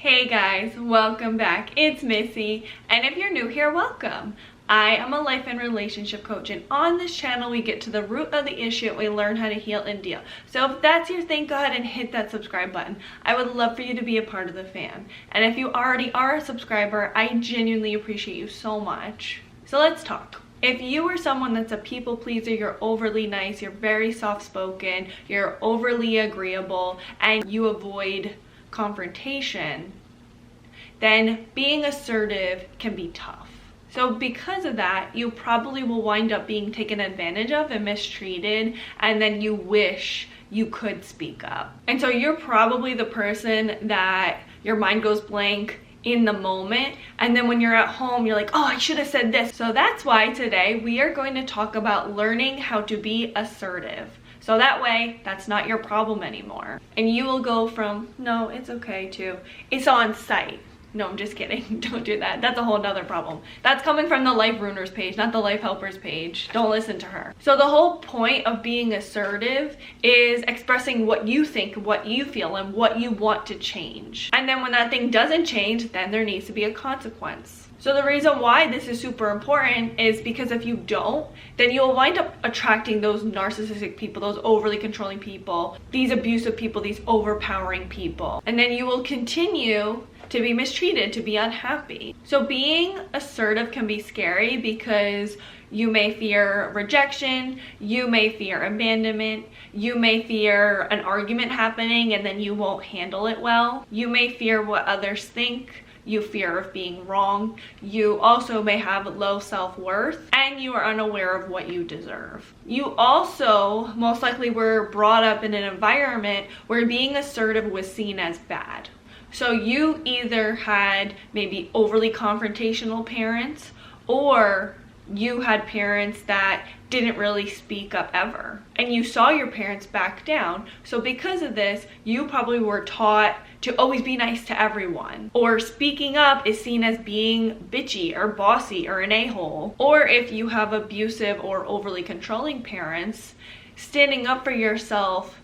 Hey guys, welcome back. It's Missy, and if you're new here, welcome. I am a life and relationship coach, and on this channel we get to the root of the issue and we learn how to heal and deal. So if that's your thing, go ahead and hit that subscribe button. I would love for you to be a part of the fam. And if you already are a subscriber, I genuinely appreciate you so much. So let's talk. If you are someone that's a people pleaser, you're overly nice, you're very soft-spoken, you're overly agreeable, and you avoid confrontation, then being assertive can be tough. So because of that, you probably will wind up being taken advantage of and mistreated, and then you wish you could speak up. And so you're probably the person that your mind goes blank in the moment, and then when you're at home you're like, oh, I should have said this. So that's why today we are going to talk about learning how to be assertive. So that way, that's not your problem anymore. And you will go from, no, it's okay, to, it's on site. No, I'm just kidding. Don't do that. That's a whole nother problem. That's coming from the Life Ruiners page, not the Life Helpers page. Don't listen to her. So the whole point of being assertive is expressing what you think, what you feel, and what you want to change. And then when that thing doesn't change, then there needs to be a consequence. So the reason why this is super important is because if you don't, then you'll wind up attracting those narcissistic people, those overly controlling people, these abusive people, these overpowering people. And then you will continue to be mistreated, to be unhappy. So being assertive can be scary because you may fear rejection, you may fear abandonment, you may fear an argument happening and then you won't handle it well. You may fear what others think. You fear of being wrong. You also may have low self-worth, and you are unaware of what you deserve. You also most likely were brought up in an environment where being assertive was seen as bad. So you either had maybe overly confrontational parents, or you had parents that didn't really speak up ever, and you saw your parents back down. So because of this, you probably were taught to always be nice to everyone, or speaking up is seen as being bitchy or bossy or an a-hole. Or if you have abusive or overly controlling parents, standing up for yourself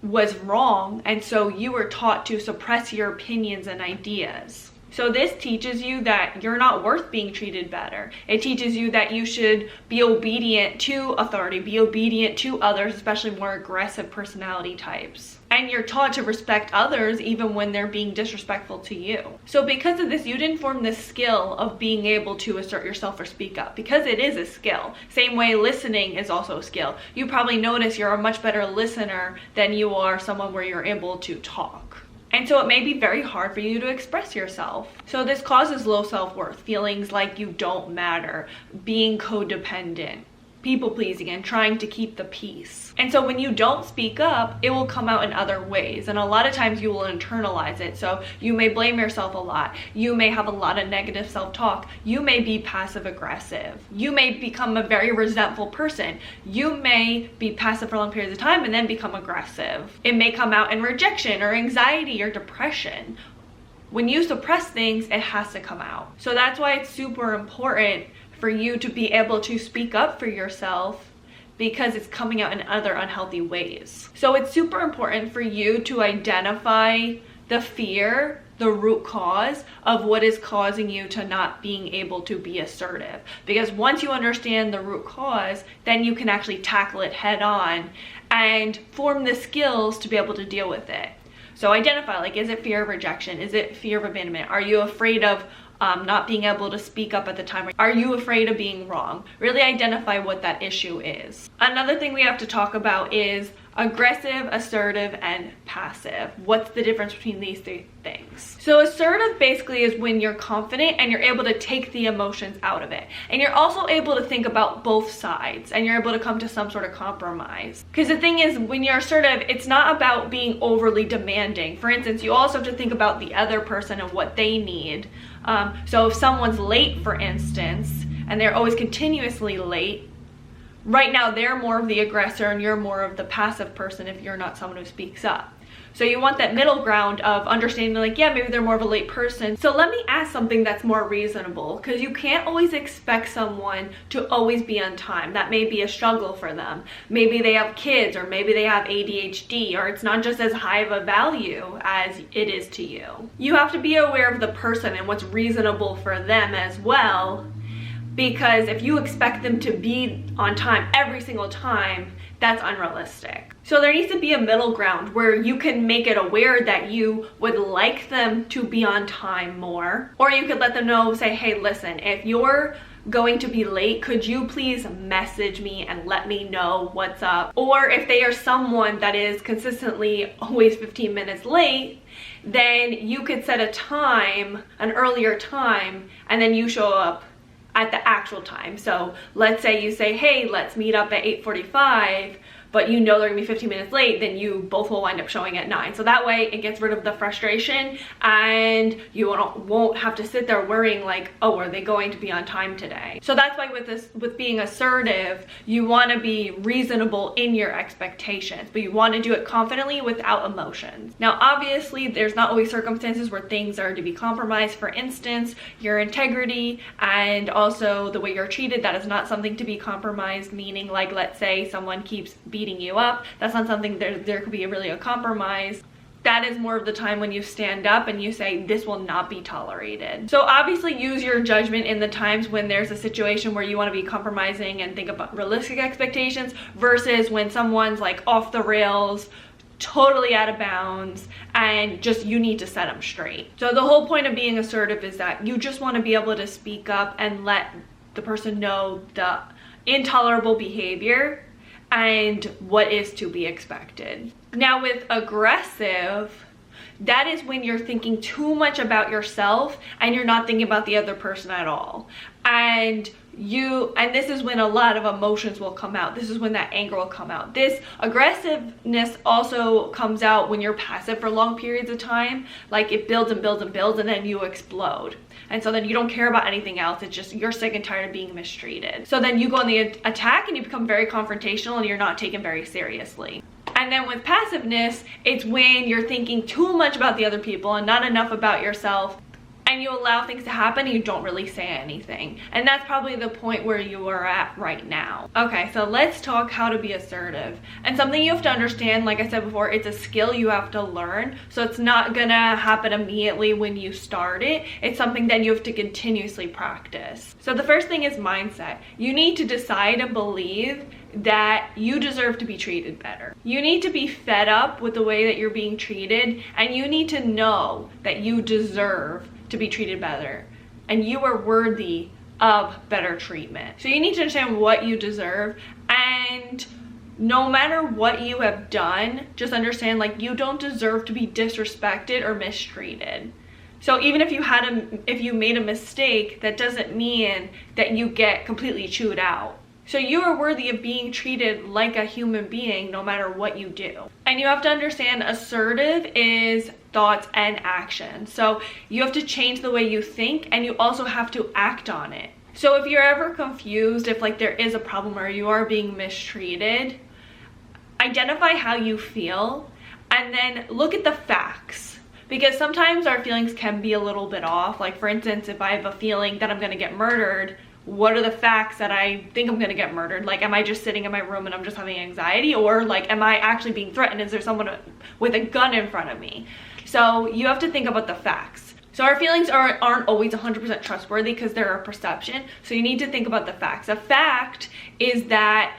was wrong, and so you were taught to suppress your opinions and ideas. So this teaches you that you're not worth being treated better. It teaches you that you should be obedient to authority, be obedient to others, especially more aggressive personality types. And you're taught to respect others even when they're being disrespectful to you. So because of this, you didn't form the skill of being able to assert yourself or speak up, because it is a skill. Same way listening is also a skill. You probably notice you're a much better listener than you are someone where you're able to talk. And so it may be very hard for you to express yourself. So this causes low self-worth, feelings like you don't matter, being codependent, people-pleasing, and trying to keep the peace. And so when you don't speak up, it will come out in other ways. And a lot of times you will internalize it. So you may blame yourself a lot. You may have a lot of negative self-talk. You may be passive-aggressive. You may become a very resentful person. You may be passive for long periods of time and then become aggressive. It may come out in rejection or anxiety or depression. When you suppress things, it has to come out. So that's why it's super important for you to be able to speak up for yourself, because it's coming out in other unhealthy ways. So it's super important for you to identify the fear, the root cause of what is causing you to not being able to be assertive. Because once you understand the root cause, then you can actually tackle it head on and form the skills to be able to deal with it. So identify, like, is it fear of rejection? Is it fear of abandonment? Are you afraid of not being able to speak up at the time? Are you afraid of being wrong? Really identify what that issue is. Another thing we have to talk about is aggressive, assertive, and passive. What's the difference between these three things? So assertive basically is when you're confident and you're able to take the emotions out of it. And you're also able to think about both sides, and you're able to come to some sort of compromise. Because the thing is, when you're assertive, it's not about being overly demanding. For instance, you also have to think about the other person and what they need. So if someone's late, for instance, and they're always continuously late, right now they're more of the aggressor and you're more of the passive person if you're not someone who speaks up. So you want that middle ground of understanding, like, yeah, maybe they're more of a late person. So let me ask something that's more reasonable, because you can't always expect someone to always be on time. That may be a struggle for them. Maybe they have kids, or maybe they have ADHD, or it's not just as high of a value as it is to you. You have to be aware of the person and what's reasonable for them as well, because if you expect them to be on time every single time, that's unrealistic. So there needs to be a middle ground where you can make it aware that you would like them to be on time more, or you could let them know, say, hey, listen, if you're going to be late, could you please message me and let me know what's up? Or if they are someone that is consistently always 15 minutes late, then you could set a time, an earlier time, and then you show up at the actual time. So let's say you say, hey, let's meet up at 8:45, but you know they're gonna be 15 minutes late, then you both will wind up showing at 9. So that way it gets rid of the frustration, and you won't have to sit there worrying like, oh, are they going to be on time today? So that's why with being assertive, you wanna be reasonable in your expectations, but you wanna do it confidently without emotions. Now, obviously, there's not always circumstances where things are to be compromised. For instance, your integrity and also the way you're treated, that is not something to be compromised, meaning, like, let's say someone keeps beating you up. That's not something there could be really a compromise. That is more of the time when you stand up and you say, this will not be tolerated. So obviously use your judgment in the times when there's a situation where you want to be compromising and think about realistic expectations, versus when someone's like off the rails, totally out of bounds, and just you need to set them straight. So the whole point of being assertive is that you just want to be able to speak up and let the person know the intolerable behavior and what is to be expected. Now, with aggressive, that is when you're thinking too much about yourself and you're not thinking about the other person at all. And this is when a lot of emotions will come out. This is when that anger will come out. This aggressiveness also comes out when you're passive for long periods of time. Like, it builds and builds and builds, and then you explode. And so then you don't care about anything else. It's just you're sick and tired of being mistreated. So then you go on the attack and you become very confrontational and you're not taken very seriously. And then with passiveness, it's when you're thinking too much about the other people and not enough about yourself, and you allow things to happen and you don't really say anything. And that's probably the point where you are at right now. Okay, so let's talk how to be assertive. And something you have to understand, like I said before, it's a skill you have to learn. So it's not gonna happen immediately when you start it. It's something that you have to continuously practice. So the first thing is mindset. You need to decide and believe that you deserve to be treated better. You need to be fed up with the way that you're being treated, and you need to know that you deserve to be treated better and you are worthy of better treatment. So you need to understand what you deserve, and no matter what you have done, just understand, like, you don't deserve to be disrespected or mistreated. So even if you made a mistake, that doesn't mean that you get completely chewed out. So you are worthy of being treated like a human being no matter what you do. And you have to understand, assertive is thoughts and action. So you have to change the way you think, and you also have to act on it. So if you're ever confused, if like there is a problem or you are being mistreated, identify how you feel and then look at the facts. Because sometimes our feelings can be a little bit off. Like, for instance, if I have a feeling that I'm gonna get murdered, what are the facts that I think I'm gonna get murdered? Like, am I just sitting in my room and I'm just having anxiety? Or like, am I actually being threatened? Is there someone with a gun in front of me? So you have to think about the facts. So our feelings aren't always 100% trustworthy because they're a perception. So you need to think about the facts. A fact is that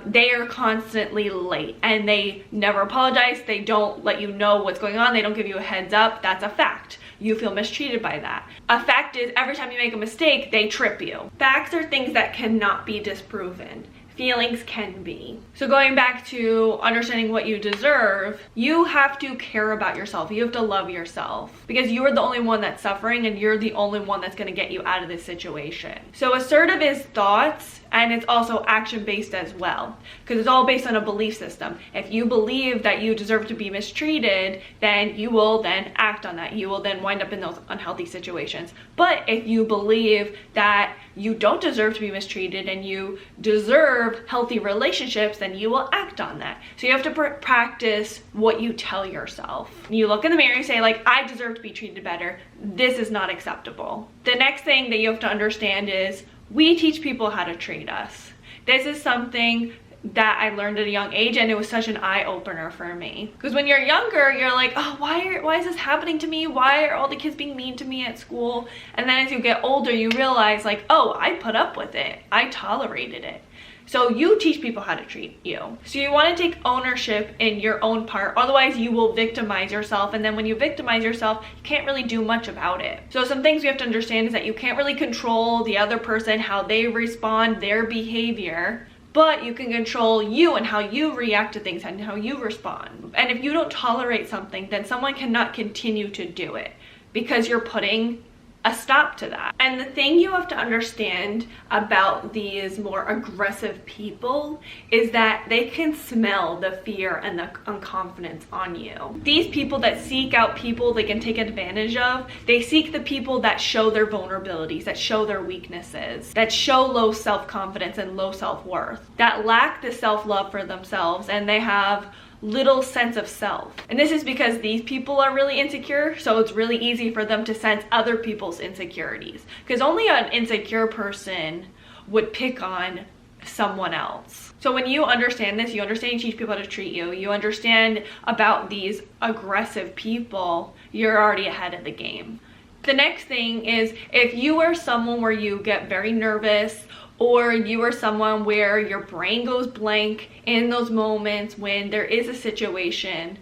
they are constantly late and they never apologize. They don't let you know what's going on. They don't give you a heads up. That's a fact. You feel mistreated by that. A fact is every time you make a mistake, they trip you. Facts are things that cannot be disproven. Feelings can be. So going back to understanding what you deserve, you have to care about yourself. You have to love yourself because you are the only one that's suffering and you're the only one that's gonna get you out of this situation. So assertive is thoughts And it's also action-based as well, because it's all based on a belief system. If you believe that you deserve to be mistreated, then you will then act on that. You will then wind up in those unhealthy situations. But if you believe that you don't deserve to be mistreated and you deserve healthy relationships, then you will act on that. So you have to practice what you tell yourself. You look in the mirror and say, like, I deserve to be treated better. This is not acceptable. The next thing that you have to understand is we teach people how to treat us. This is something that I learned at a young age, and it was such an eye-opener for me. Because when you're younger, you're like, oh, why is this happening to me? Why are all the kids being mean to me at school? And then as you get older, you realize, like, oh, I put up with it. I tolerated it. So you teach people how to treat you. So you want to take ownership in your own part. Otherwise, you will victimize yourself. And then when you victimize yourself, you can't really do much about it. So some things you have to understand is that you can't really control the other person, how they respond, their behavior. But you can control you and how you react to things and how you respond. And if you don't tolerate something, then someone cannot continue to do it because you're putting a stop to that. And the thing you have to understand about these more aggressive people is that they can smell the fear and the unconfidence on you. These people that seek out people they can take advantage of, they seek the people that show their vulnerabilities, that show their weaknesses, that show low self-confidence and low self-worth, that lack the self-love for themselves, and they have little sense of self. And this is because these people are really insecure, so it's really easy for them to sense other people's insecurities, because only an insecure person would pick on someone else. So when you understand this, you understand, you teach people how to treat you, you understand about these aggressive people, you're already ahead of the game. The next thing is, if you are someone where you get very nervous, or you are someone where your brain goes blank in those moments when there is a situation,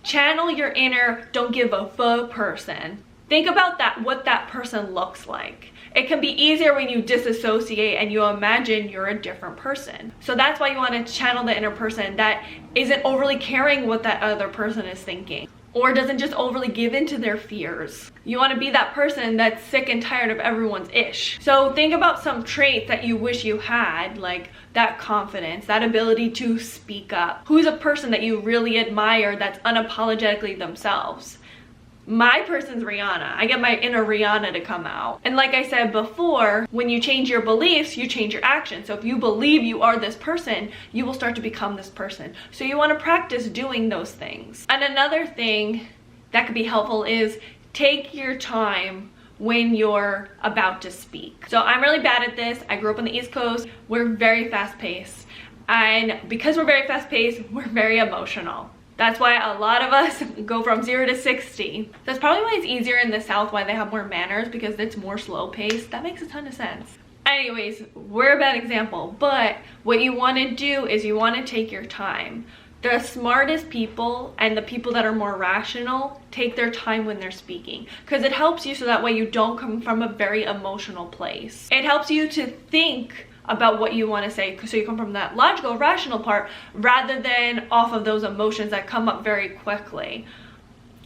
channel your inner don't give a fuck person. Think about that, what that person looks like. It can be easier when you disassociate and you imagine you're a different person. So that's why you want to channel the inner person that isn't overly caring what that other person is thinking, or doesn't just overly give in to their fears. You want to be that person that's sick and tired of everyone's ish. So think about some traits that you wish you had, like that confidence, that ability to speak up. Who's a person that you really admire that's unapologetically themselves? My person's Rihanna. I get my inner Rihanna to come out. And like I said before, when you change your beliefs, you change your actions. So if you believe you are this person, you will start to become this person. So you want to practice doing those things. And another thing that could be helpful is take your time when you're about to speak. So I'm really bad at this. I grew up on the East Coast. We're very fast-paced. And because we're very fast-paced, we're very emotional. That's why a lot of us go from 0 to 60. That's probably why it's easier in the South, why they have more manners, because it's more slow paced. That makes a ton of sense. Anyways, we're a bad example, but what you want to do is you want to take your time. The smartest people and the people that are more rational take their time when they're speaking, because it helps you so that way you don't come from a very emotional place. It helps you to think about what you want to say, so you come from that logical, rational part rather than off of those emotions that come up very quickly.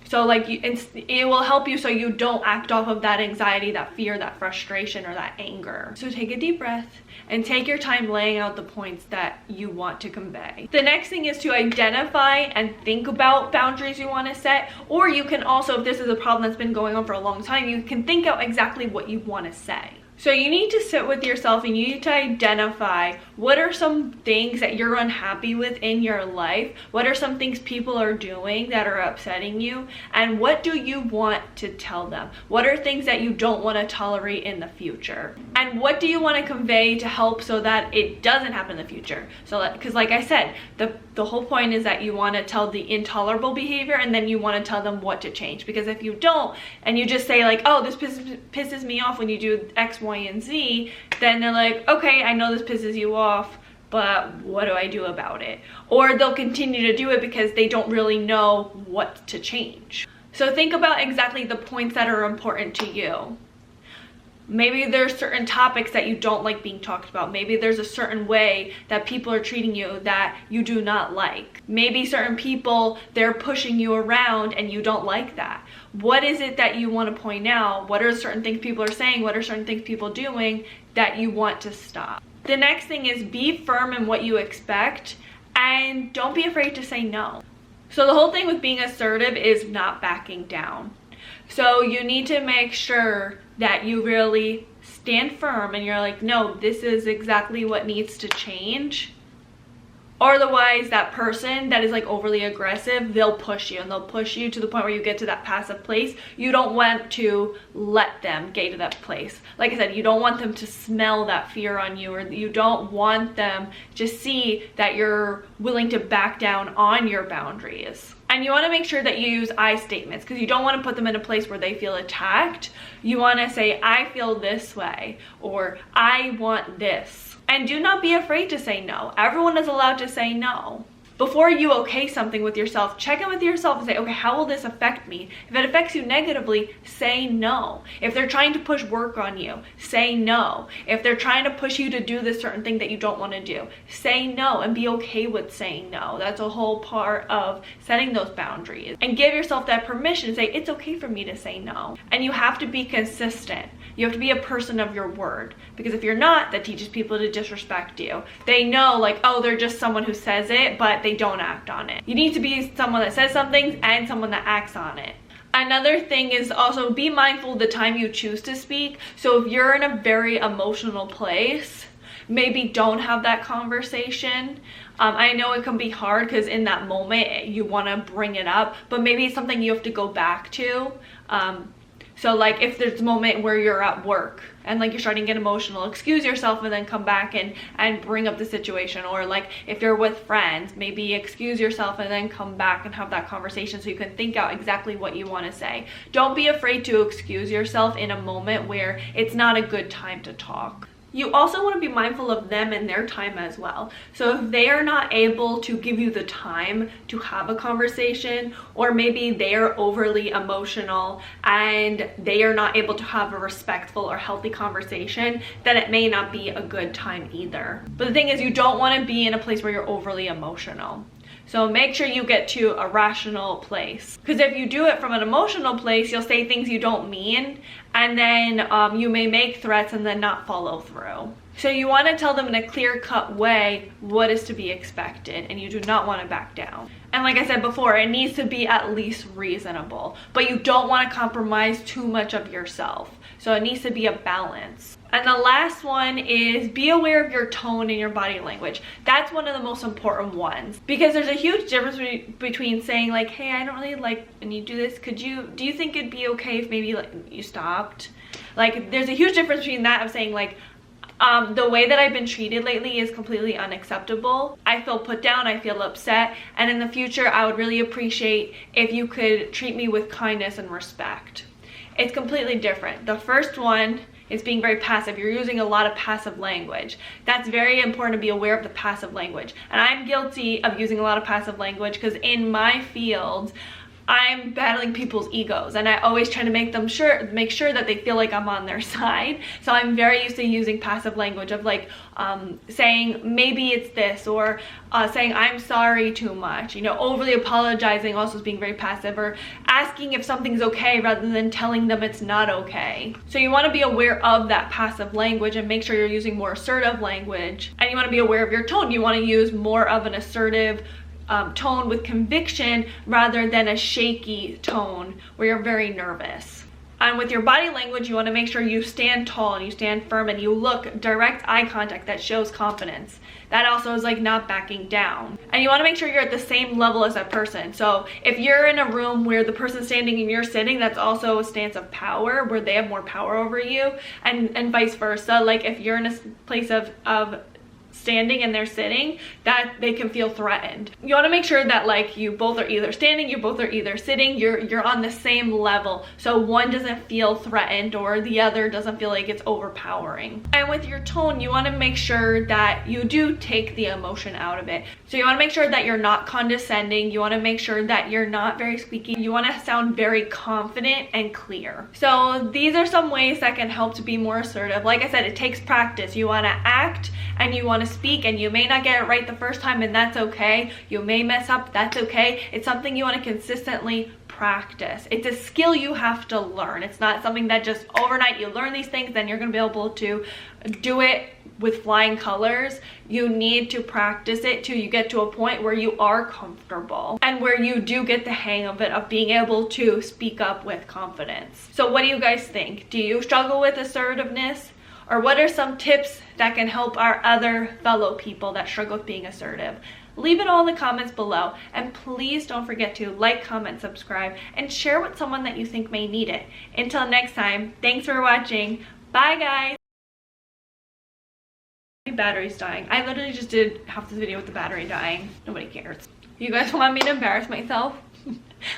So like it will help you so you don't act off of that anxiety, that fear, that frustration, or that anger. So take a deep breath and take your time laying out the points that you want to convey. The next thing is to identify and think about boundaries you want to set, or you can also, if this is a problem that's been going on for a long time, you can think out exactly what you want to say. So you need to sit with yourself and you need to identify what are some things that you're unhappy with in your life, what are some things people are doing that are upsetting you, and what do you want to tell them? What are things that you don't want to tolerate in the future? And what do you want to convey to help so that it doesn't happen in the future? So because like I said, the whole point is that you want to tell the intolerable behavior and then you want to tell them what to change. Because if you don't and you just say like, oh, this pisses me off when you do X, Y, and Z, then they're like, okay, I know this pisses you off, but what do I do about it? Or they'll continue to do it because they don't really know what to change. So think about exactly the points that are important to you. Maybe there's certain topics that you don't like being talked about. Maybe there's a certain way that people are treating you that you do not like. Maybe certain people, they're pushing you around and you don't like that. What is it that you want to point out? What are certain things people are saying? What are certain things people are doing that you want to stop? The next thing is be firm in what you expect and don't be afraid to say no. So the whole thing with being assertive is not backing down. So you need to make sure that you really stand firm and you're like, no, this is exactly what needs to change. Or otherwise, that person that is like overly aggressive, they'll push you, and they'll push you to the point where you get to that passive place. You don't want to let them get to that place. Like I said, you don't want them to smell that fear on you, or you don't want them to see that you're willing to back down on your boundaries. And you want to make sure that you use I statements, because you don't want to put them in a place where they feel attacked. You want to say, I feel this way, or I want this. And do not be afraid to say no. Everyone is allowed to say no. Before you okay something with yourself, check in with yourself and say, okay, how will this affect me? If it affects you negatively, say no. If they're trying to push work on you, say no. If they're trying to push you to do this certain thing that you don't want to do, say no and be okay with saying no. That's a whole part of setting those boundaries. And give yourself that permission to say, it's okay for me to say no. And you have to be consistent. You have to be a person of your word, because if you're not, that teaches people to disrespect you. They know, like, oh, they're just someone who says it, but they don't act on it. You need to be someone that says something and someone that acts on it. Another thing is also be mindful of the time you choose to speak. So if you're in a very emotional place, maybe don't have that conversation. I know it can be hard because in that moment you want to bring it up, but maybe it's something you have to go back to. So like if there's a moment where you're at work and like you're starting to get emotional, excuse yourself and then come back and bring up the situation. Or like if you're with friends, maybe excuse yourself and then come back and have that conversation so you can think out exactly what you want to say. Don't be afraid to excuse yourself in a moment where it's not a good time to talk. You also want to be mindful of them and their time as well. So if they are not able to give you the time to have a conversation, or maybe they are overly emotional and they are not able to have a respectful or healthy conversation, then it may not be a good time either. But the thing is, you don't want to be in a place where you're overly emotional. So make sure you get to a rational place. Because if you do it from an emotional place, you'll say things you don't mean, and then you may make threats and then not follow through. So you want to tell them in a clear-cut way what is to be expected, and you do not want to back down. And like I said before, it needs to be at least reasonable, but you don't want to compromise too much of yourself. So it needs to be a balance. And the last one is be aware of your tone and your body language. That's one of the most important ones, because there's a huge difference between saying like, hey, I don't really like when you do this. Do you think it'd be okay if maybe like you stopped? Like there's a huge difference between that of saying like, the way that I've been treated lately is completely unacceptable. I feel put down, I feel upset, and in the future I would really appreciate if you could treat me with kindness and respect. It's completely different. The first one is being very passive. You're using a lot of passive language. That's very important to be aware of the passive language. And I'm guilty of using a lot of passive language because in my field, I'm battling people's egos, and I always try to make sure that they feel like I'm on their side. So I'm very used to using passive language of like saying maybe it's this, or saying I'm sorry too much, you know, overly apologizing also is being very passive, or asking if something's okay rather than telling them it's not okay. So you want to be aware of that passive language and make sure you're using more assertive language. And you want to be aware of your tone. You want to use more of an assertive tone with conviction rather than a shaky tone where you're very nervous. And with your body language, you want to make sure you stand tall and you stand firm and you look direct eye contact that shows confidence. That also is like not backing down. And you want to make sure you're at the same level as that person. So if you're in a room where the person's standing and you're sitting, that's also a stance of power where they have more power over you, and vice versa. Like if you're in a place of standing and they're sitting, that they can feel threatened. You want to make sure that like you both are either standing, you both are either sitting, you're on the same level, so one doesn't feel threatened or the other doesn't feel like it's overpowering. And with your tone, you want to make sure that you do take the emotion out of it. So you want to make sure that you're not condescending. You want to make sure that you're not very squeaky. You want to sound very confident and clear. So these are some ways that can help to be more assertive. Like I said, it takes practice. You want to act and you want to speak, and you may not get it right the first time, and that's okay. You may mess up, that's okay. It's something you want to consistently practice practice. It's a skill you have to learn. It's not something that just overnight you learn these things, then you're going to be able to do it with flying colors. You need to practice it till you get to a point where you are comfortable and where you do get the hang of it, of being able to speak up with confidence. So what do you guys think? Do you struggle with assertiveness? Or what are some tips that can help our other fellow people that struggle with being assertive? Leave it all in the comments below, and please don't forget to like, comment, subscribe, and share with someone that you think may need it. Until next time, thanks for watching. Bye guys. My battery's dying. I literally just did half this video with the battery dying. Nobody cares. You guys want me to embarrass myself?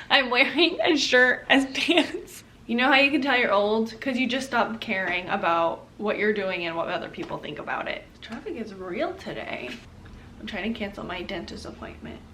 I'm wearing a shirt as pants. You know how you can tell you're old? Because you just stop caring about what you're doing and what other people think about it. Traffic is real today. I'm trying to cancel my dentist appointment.